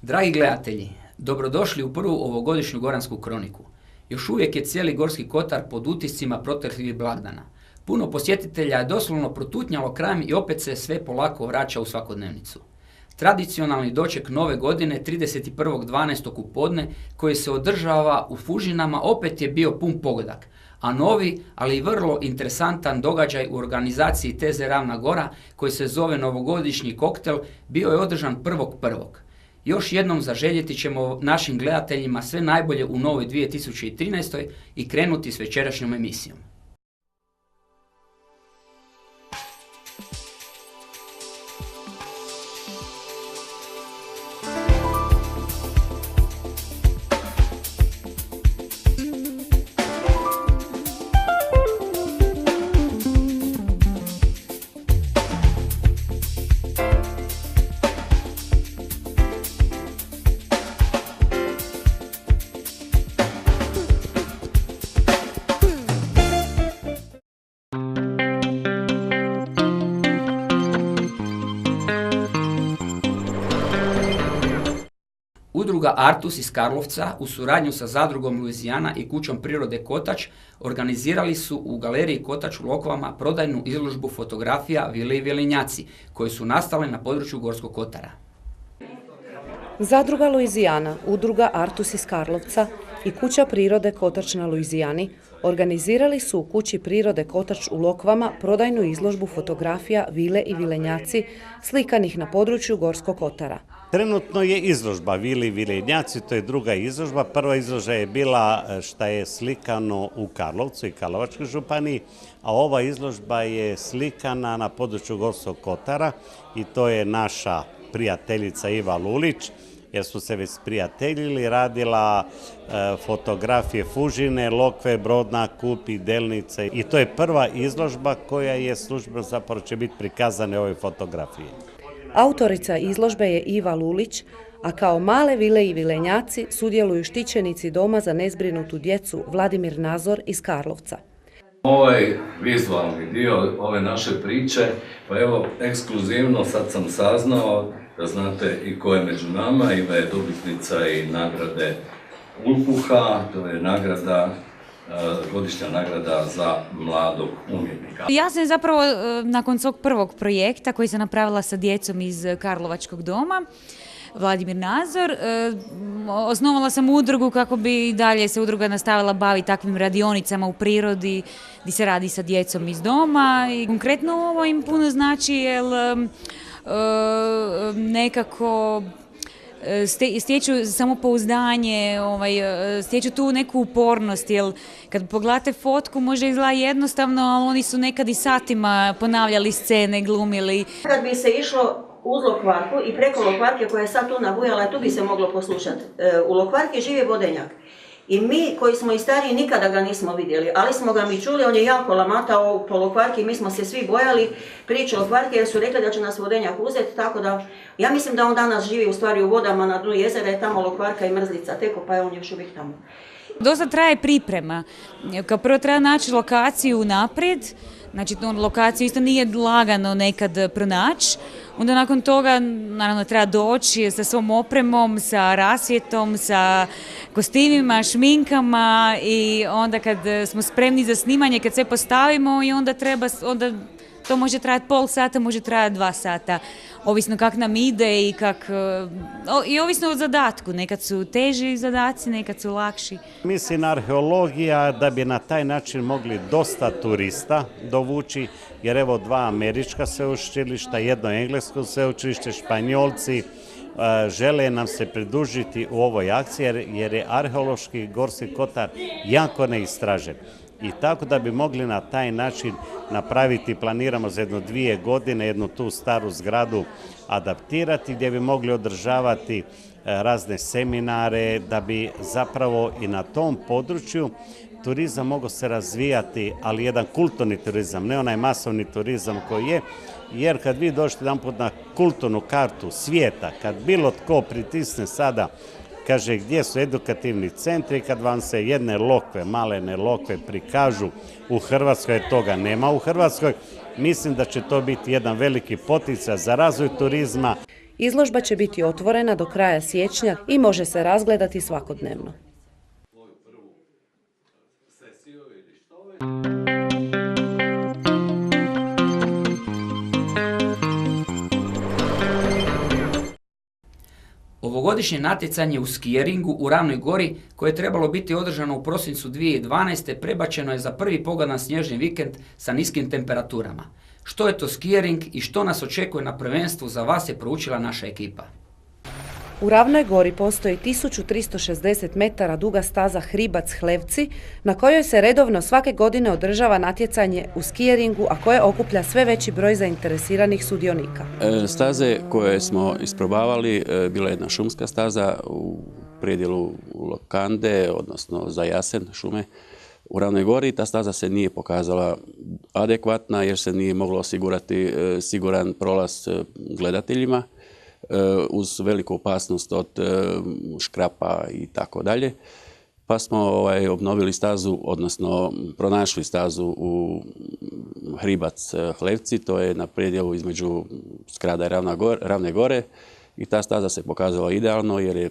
Dragi gledatelji, dobrodošli u prvu ovogodišnju Goransku kroniku. Još uvijek je cijeli Gorski kotar pod utiscima proteklih blagdana. Puno posjetitelja je doslovno protutnjalo krajem i opet se sve polako vraća u svakodnevnicu. Tradicionalni doček nove godine 31.12. u podne koji se održava u Fužinama opet je bio pun pogodak, a novi, ali i vrlo interesantan događaj u organizaciji TZ Ravna Gora koji se zove Novogodišnji koktel bio je održan 1.1. Još jednom zaželjeti ćemo našim gledateljima sve najbolje u novoj 2013. i krenuti s večerašnjom emisijom. Udruga Artus iz Karlovca u suradnju sa zadrugom Luizijana i kućom prirode Kotač organizirali su u galeriji Kotač u Lokvama prodajnu izložbu fotografija Vile i Vilenjaci koje su nastale na području Gorskog kotara. Zadruga Luizijana, udruga Artus iz Karlovca i kuća prirode Kotač na Luizijani organizirali su u kući prirode Kotač u Lokvama prodajnu izložbu fotografija Vile i Vilenjaci slikanih na području Gorskog kotara. Trenutno je izložba Vile i Vilenjaci, to je druga izložba. Prva izložba je bila šta je slikano u Karlovcu i Karlovačkoj županiji, a ova izložba je slikana na području Gorskog kotara i to je naša prijateljica Iva Lulić, jer su se već prijateljili, radila fotografije Fužine, Lokve, Brodna, Kupi, Delnice i to je prva izložba koja je službeno zapravo će biti prikazane ove fotografije. Autorica izložbe je Iva Lulić, a kao male Vile i Vilenjaci sudjeluju štićenici Doma za nezbrinutu djecu Vladimir Nazor iz Karlovca. Ovaj vizualni dio ove naše priče, pa evo ekskluzivno sad sam saznao da znate i ko je među nama. Iva je dobitnica i nagrade Ulpuha, to je nagrada, godišnja nagrada za mladog umjetnika. Ja sam zapravo nakon svog prvog projekta koji sam napravila sa djecom iz Karlovačkog doma, Vladimir Nazor, osnovala sam udrugu kako bi i dalje se udruga nastavila baviti takvim radionicama u prirodi gdje se radi sa djecom iz doma i konkretno ovo im puno znači jer nekako stječu samopouzdanje, stječu tu neku upornost, jer kad pogledate fotku može izgleda jednostavno, ali oni su nekad i satima ponavljali scene, glumili. Kad bi se išlo uz Lokvarku i preko Lokvarke koja je sad tu nabujala, tu bi se moglo poslušati. U Lokvarki živi vodenjak. I mi koji smo i stariji nikada ga nismo vidjeli, ali smo ga mi čuli, on je jako lamatao po Lokvarki, mi smo se svi bojali priče o Lokvarki jer su rekli da će nas vodenjak uzeti, tako da ja mislim da on danas živi u stvari u vodama na dnu jezera, je tamo Lokvarka i Mrzlica teko, pa je on još uvijek tamo. Dosta traje priprema. Kao prvo treba naći lokaciju naprijed, znači lokaciju isto nije lagano nekad pronaći. Onda nakon toga naravno treba doći sa svom opremom, sa rasvjetom, sa kostimima, šminkama i onda kad smo spremni za snimanje, kad sve postavimo i onda to može trajati pola sata, može trajati 2 sata. Ovisno kak nam ide i ovisno od zadatku. Nekad su teži zadaci, nekad su lakši. Mislim arheologija da bi na taj način mogli dosta turista dovući, jer evo 2 američka sveučilišta, 1 englesko sveučilište, Španjolci žele nam se pridružiti u ovoj akciji jer je arheološki Gorski kotar jako neistražen. I tako da bi mogli na taj način napraviti, planiramo za 1-2 godine, jednu tu staru zgradu adaptirati gdje bi mogli održavati razne seminare, da bi zapravo i na tom području turizam mogao se razvijati, ali jedan kulturni turizam, ne onaj masovni turizam koji je, jer kad vi dođete jedanput na kulturnu kartu svijeta, kad bilo tko pritisne sada kaže gdje su edukativni centri, kad vam se jedne lokve, malene lokve prikažu u Hrvatskoj, toga nema u Hrvatskoj, mislim da će to biti jedan veliki poticaj za razvoj turizma. Izložba će biti otvorena do kraja siječnja i može se razgledati svakodnevno. Ovogodišnje natjecanje u skijeringu u Ravnoj Gori, koje je trebalo biti održano u prosincu 2012. prebačeno je za prvi pogodan snježni vikend sa niskim temperaturama. Što je to skijering i što nas očekuje na prvenstvu, za vas je proučila naša ekipa. U Ravnoj Gori postoji 1360 metara duga staza Hribac-Hlevci, na kojoj se redovno svake godine održava natjecanje u skijeringu, a koje okuplja sve veći broj zainteresiranih sudionika. Staze koje smo isprobavali bila je jedna šumska staza u predjelu Lokande, odnosno za jasen šume u Ravnoj Gori. Ta staza se nije pokazala adekvatna jer se nije moglo osigurati siguran prolaz gledateljima, uz veliku opasnost od škrapa i tako dalje. Pa smo obnovili stazu, odnosno pronašli stazu u Hribac-Hlevci, to je na predjelu između Skrada i Ravne Gore, i ta staza se pokazala idealno jer je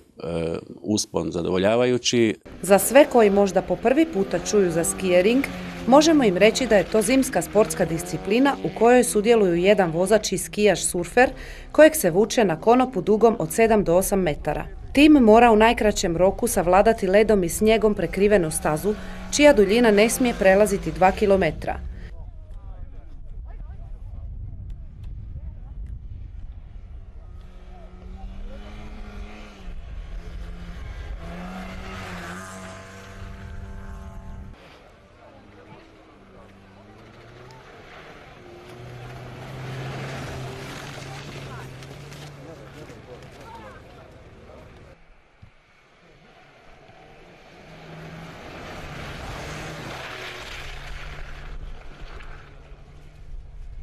uspon zadovoljavajući. Za sve koji možda po prvi puta čuju za skijering, možemo im reći da je to zimska sportska disciplina u kojoj sudjeluju jedan vozač i skijaš surfer kojeg se vuče na konopu dugom od 7 do 8 metara. Tim mora u najkraćem roku savladati ledom i snijegom prekrivenu stazu, čija duljina ne smije prelaziti 2 kilometra.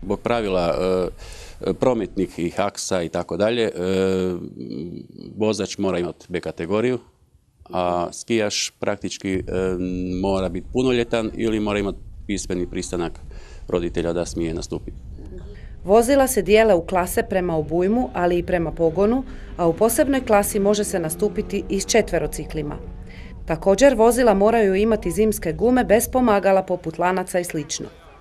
Zbog pravila prometnih i haksa i tako dalje, vozač mora imati B kategoriju, a skijaš praktički mora biti punoljetan ili mora imati pismeni pristanak roditelja da smije nastupiti. Vozila se dijele u klase prema obujmu, ali i prema pogonu, a u posebnoj klasi može se nastupiti i s četverociklima. Također, vozila moraju imati zimske gume bez pomagala poput lanaca i sl.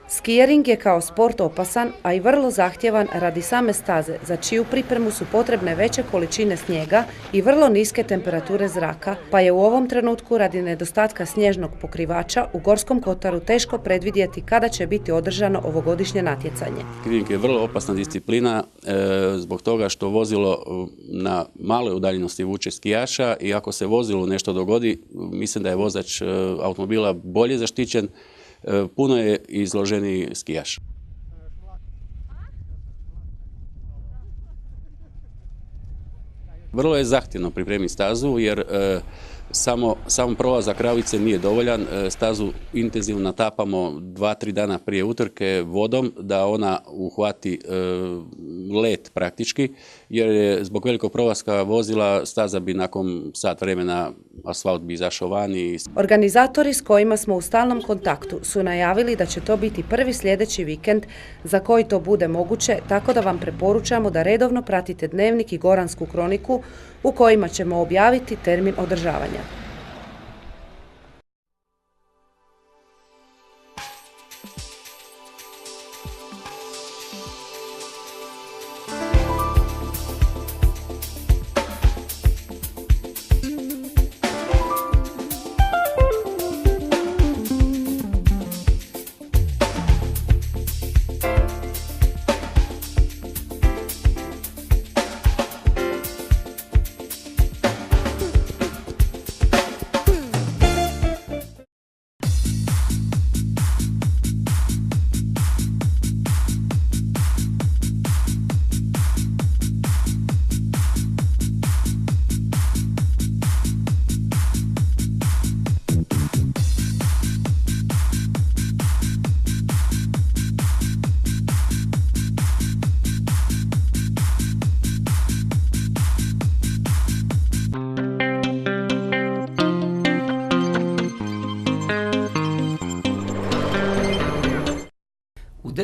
Skijering je kao sport opasan, a i vrlo zahtjevan radi same staze, za čiju pripremu su potrebne veće količine snijega i vrlo niske temperature zraka, pa je u ovom trenutku radi nedostatka snježnog pokrivača u Gorskom kotaru teško predvidjeti kada će biti održano ovogodišnje natjecanje. Skijering je vrlo opasna disciplina zbog toga što vozilo na maloj udaljenosti vuče skijaša i ako se vozilu nešto dogodi, mislim da je vozač automobila bolje zaštićen, puno je izloženiji skijaš. Vrlo je zahtjevno pripremiti stazu jer samo prolazak Ravice nije dovoljan. Stazu intenzivno natapamo 2-3 dana prije utrke vodom da ona uhvati led praktički, jer je zbog velikog prolaska vozila staza bi nakon sat vremena asfalt bi izašao van. Organizatori s kojima smo u stalnom kontaktu su najavili da će to biti prvi sljedeći vikend za koji to bude moguće, tako da vam preporučamo da redovno pratite Dnevnik i Goransku kroniku u kojima ćemo objaviti termin održavanja.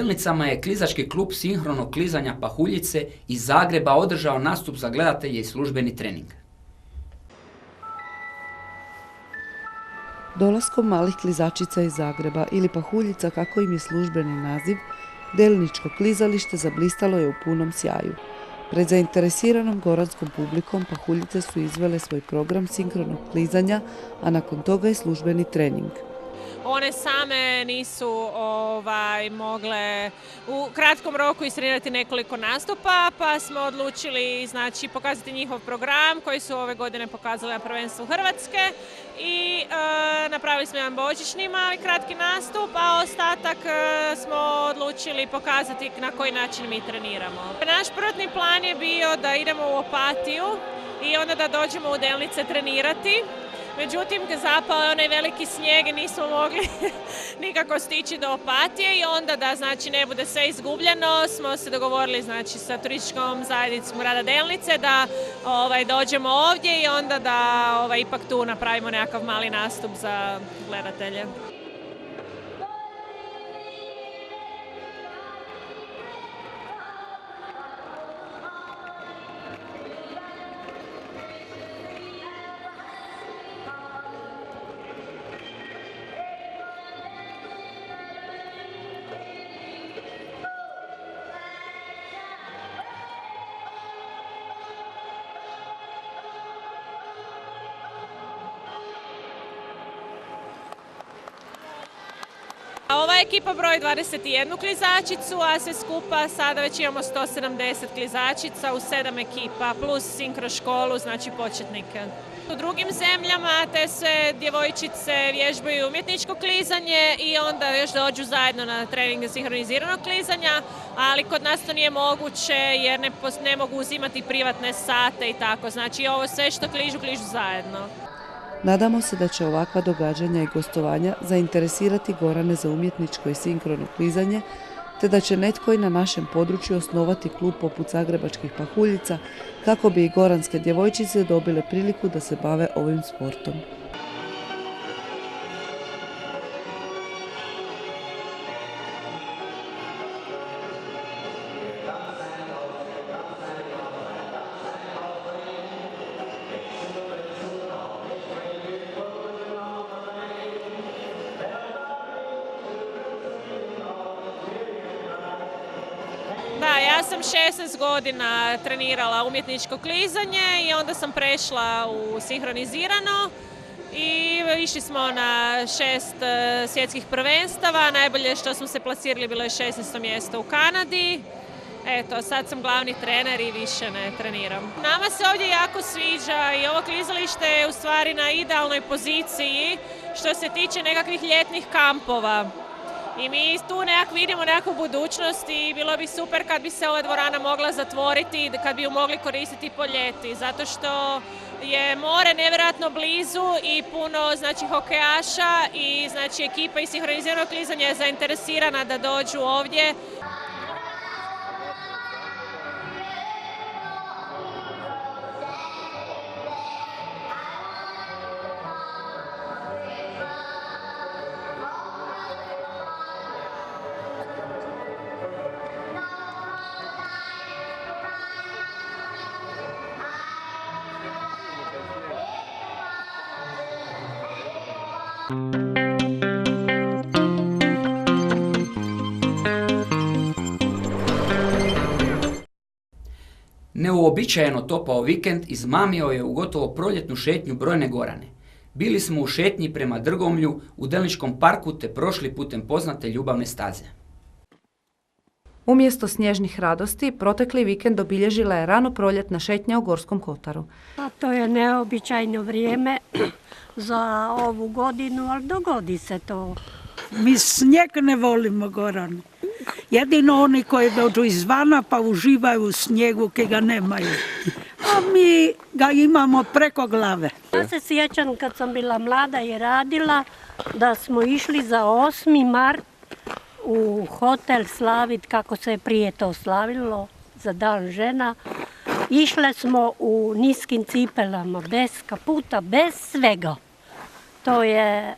Delnicama je klizački klub sinhronog klizanja Pahuljice iz Zagreba održao nastup za gledatelje i službeni trening. Dolaskom malih klizačica iz Zagreba ili Pahuljica, kako im je službeni naziv, delničko klizalište zablistalo je u punom sjaju. Pred zainteresiranom goranskom publikom Pahuljice su izvele svoj program sinkronog klizanja, a nakon toga i službeni trening. One same nisu mogle u kratkom roku istrenirati nekoliko nastupa, pa smo odlučili pokazati njihov program koji su ove godine pokazali na prvenstvu Hrvatske i napravili smo jedan božićni mali kratki nastup, a ostatak smo odlučili pokazati na koji način mi treniramo. Naš prvotni plan je bio da idemo u Opatiju i onda da dođemo u Delnice trenirati. Međutim, zapao je onaj veliki snijeg i nismo mogli nikako stići do Opatije i onda da ne bude sve izgubljeno smo se dogovorili sa turističkom zajednicom grada Delnice da dođemo ovdje i onda da ipak tu napravimo nekakav mali nastup za gledatelje. Ova ekipa broji 21 klizačicu, a sve skupa sada već imamo 170 klizačica u 7 ekipa, plus sinkro školu, početnike. U drugim zemljama te sve djevojčice vježbaju umjetničko klizanje i onda još dođu zajedno na trening sinhroniziranog klizanja, ali kod nas to nije moguće jer ne mogu uzimati privatne sate i tako. Ovo sve što kližu zajedno. Nadamo se da će ovakva događanja i gostovanja zainteresirati Gorane za umjetničko i sinkrono klizanje, te da će netko i na našem području osnovati klub poput zagrebačkih Pahuljica kako bi i goranske djevojčice dobile priliku da se bave ovim sportom. Da, ja sam 16 godina trenirala umjetničko klizanje i onda sam prešla u sinhronizirano i išli smo na 6 svjetskih prvenstava. Najbolje što smo se plasirali bilo je 16. mjesto u Kanadi. Eto, sad sam glavni trener i više ne treniram. Nama se ovdje jako sviđa i ovo klizalište je u stvari na idealnoj poziciji što se tiče nekakvih ljetnih kampova. I mi tu vidimo nekakvu budućnost i bilo bi super kad bi se ova dvorana mogla zatvoriti i kad bi ju mogli koristiti po ljeti, zato što je more nevjerojatno blizu i puno hokejaša i ekipa iz sinhroniziranog klizanja je zainteresirana da dođu ovdje. Neuobičajeno topao vikend izmamio je u gotovo proljetnu šetnju brojne Gorane. Bili smo u šetnji prema Drgomlju u Delničkom parku te prošli putem poznate ljubavne staze. Umjesto snježnih radosti, protekli vikend obilježila je rano proljetna šetnja u Gorskom kotaru. To je neobičajno vrijeme za ovu godinu, ali dogodi se to. Mi snijeg ne volimo, Gorane. Jedino oni koji dođu izvana pa uživaju u snijegu koji ga nemaju. A mi ga imamo preko glave. Ja se sjećam kad sam bila mlada i radila da smo išli za 8. mart u hotel slaviti kako se je prije to slavilo za dan žena. Išle smo u niskim cipelama, bez kaputa, bez svega. To je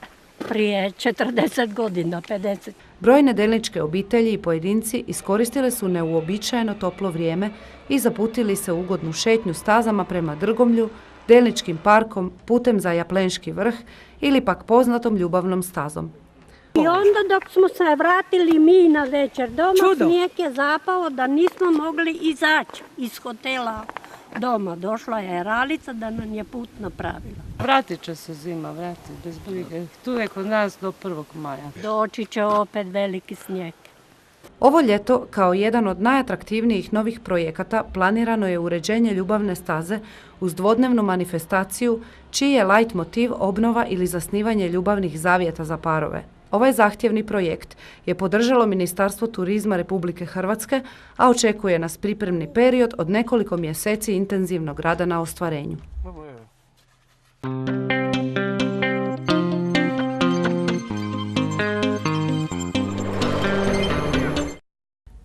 prije 40 godina, 50. Brojne delničke obitelji i pojedinci iskoristile su neuobičajeno toplo vrijeme i zaputili se u ugodnu šetnju stazama prema Drgomlju, Delničkim parkom, putem za Japlenški vrh ili pak poznatom ljubavnom stazom. I onda dok smo se vratili mi na večer doma, snijeg je zapao da nismo mogli izaći iz hotela doma. Došla je Ralica da nam je put napravila. Vratit će se zima, vratit, bez brige. Tu je kod nas do 1. maja. Doći će opet veliki snijeg. Ovo ljeto, kao jedan od najatraktivnijih novih projekata, planirano je uređenje ljubavne staze uz dvodnevnu manifestaciju, čiji je light motiv obnova ili zasnivanje ljubavnih zavjeta za parove. Ovaj zahtjevni projekt je podržalo Ministarstvo turizma Republike Hrvatske, a očekuje nas pripremni period od nekoliko mjeseci intenzivnog rada na ostvarenju.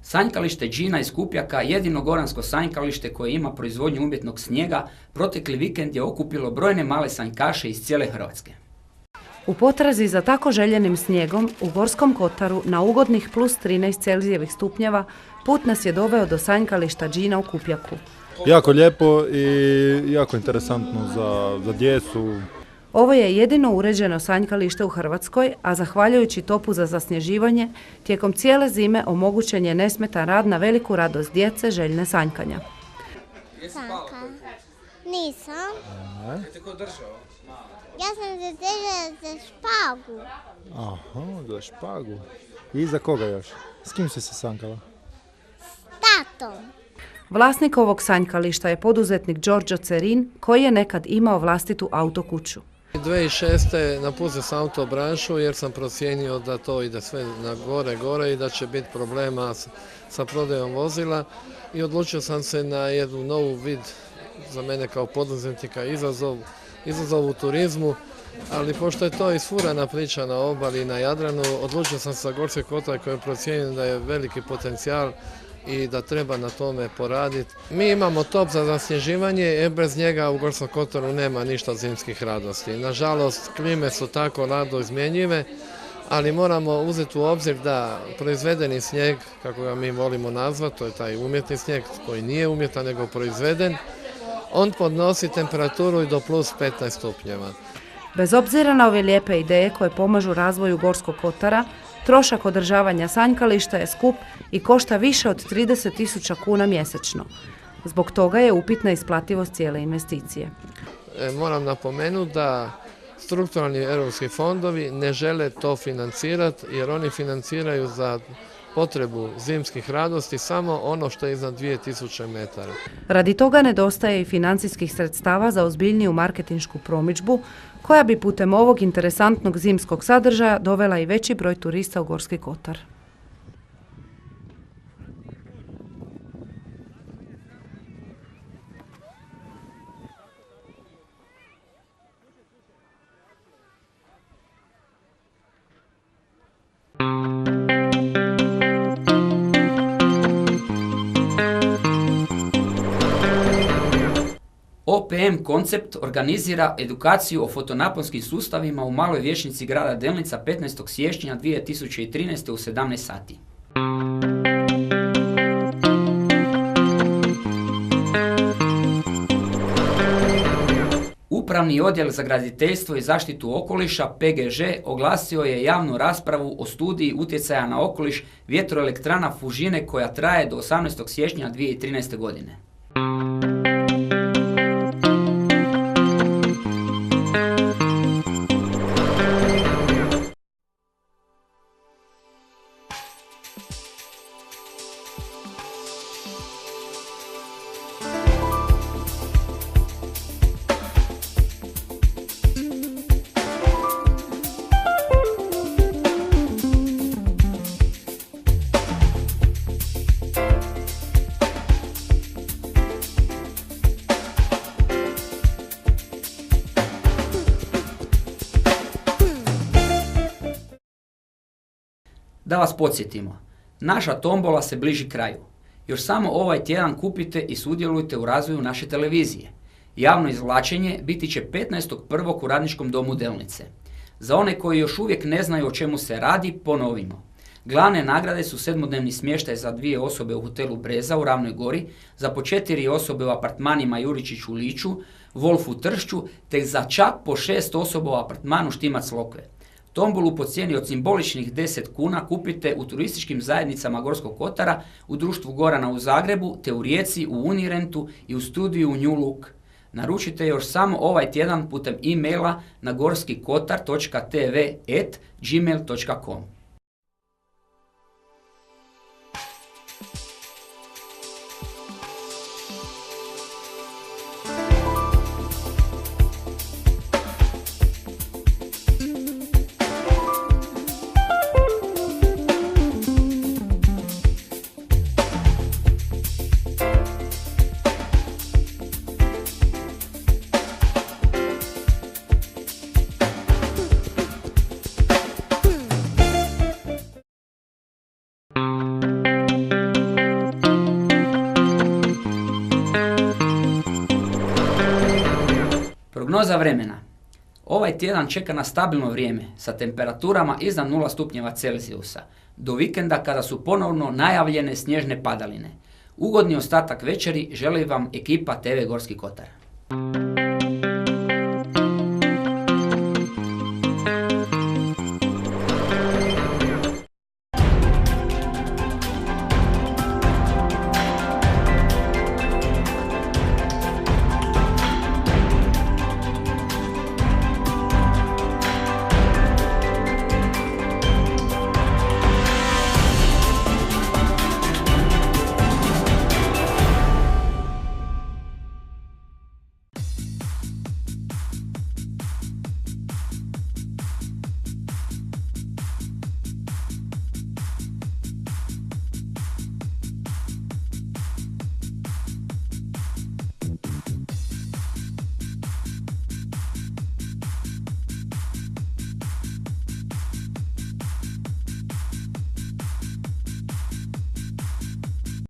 Sanjkalište Džina iz Kupjaka, jedino goransko sanjkalište koje ima proizvodnju umjetnog snijega, protekli vikend je okupilo brojne male sanjkaše iz cijele Hrvatske. U potrazi za tako željenim snijegom u Gorskom kotaru na ugodnih plus 13 Celzijevih stupnjeva put nas je doveo do sanjkališta Džina u Kupjaku. Jako lijepo i jako interesantno za djecu. Ovo je jedino uređeno sanjkalište u Hrvatskoj, a zahvaljujući topu za zasnježivanje, tijekom cijele zime omogućen je nesmetan rad na veliku radost djece željne sanjkanja. Sanka. Nisam. Jeste ko držao? Ja sam se držala za špagu. Aha, za špagu. I za koga još? S kim si se sankala? Tatom. Vlasnik ovog sanjkališta je poduzetnik Đorđo Cerin, koji je nekad imao vlastitu autokuću. 2006. napustio sam autobranšu jer sam procijenio da to ide sve na gore i da će biti problema sa prodajom vozila i odlučio sam se na jednu novu vid za mene kao poduzetnika izazov u turizmu, ali pošto je to isfurana priča na obali i na Jadranu, odlučio sam se za Gorski kotar koji je procijenio da je veliki potencijal i da treba na tome poraditi. Mi imamo top za zasnježivanje jer bez njega u Gorskom kotaru nema ništa zimskih radosti. Nažalost, klime su tako rado izmjenjive, ali moramo uzeti u obzir da proizvedeni snijeg, kako ga mi volimo nazvati, to je taj umjetni snijeg koji nije umjetan nego proizveden, on podnosi temperaturu i do plus 15 stupnjeva. Bez obzira na ove lijepe ideje koje pomažu razvoju Gorskog kotara, trošak održavanja sanjkališta je skup i košta više od 30.000 kuna mjesečno. Zbog toga je upitna isplativost cijele investicije. Moram napomenuti da strukturalni europski fondovi ne žele to financirati jer oni financiraju za potrebu zimskih radosti samo ono što je iznad 2000 metara. Radi toga nedostaje i financijskih sredstava za ozbiljniju marketinšku promidžbu, koja bi putem ovog interesantnog zimskog sadržaja dovela i veći broj turista u Gorski kotar. OPM Koncept organizira edukaciju o fotonaponskim sustavima u Maloj vijećnici grada Delnica 15. siječnja 2013. u 17 sati. Upravni odjel za graditeljstvo i zaštitu okoliša PGŽ oglasio je javnu raspravu o studiji utjecaja na okoliš vjetroelektrana Fužine koja traje do 18. siječnja 2013. godine. Da vas podsjetimo, naša tombola se bliži kraju. Još samo ovaj tjedan kupite i sudjelujte u razvoju naše televizije. Javno izvlačenje biti će 15.1. u Radničkom domu Delnice. Za one koji još uvijek ne znaju o čemu se radi, ponovimo. Glavne nagrade su 7-dnevni smještaj za 2 osobe u hotelu Breza u Ravnoj Gori, za po 4 osobe u apartmanima Juričić u Liču, Wolf u Tršću, te za čak po 6 osoba u apartmanu Štimac Lokve. Tombolu po cijeni od simboličnih 10 kuna kupite u turističkim zajednicama Gorskog kotara, u društvu Gorana u Zagrebu, te u Rijeci, u Unirentu i u studiju New Look. Naručite još samo ovaj tjedan putem e-maila na gorskikotar.tv@gmail.com. Prognoza vremena. Ovaj tjedan čeka na stabilno vrijeme sa temperaturama iznad 0 stupnjeva Celzijusa, do vikenda kada su ponovno najavljene snježne padaline. Ugodni ostatak večeri želi vam ekipa TV Gorski kotar.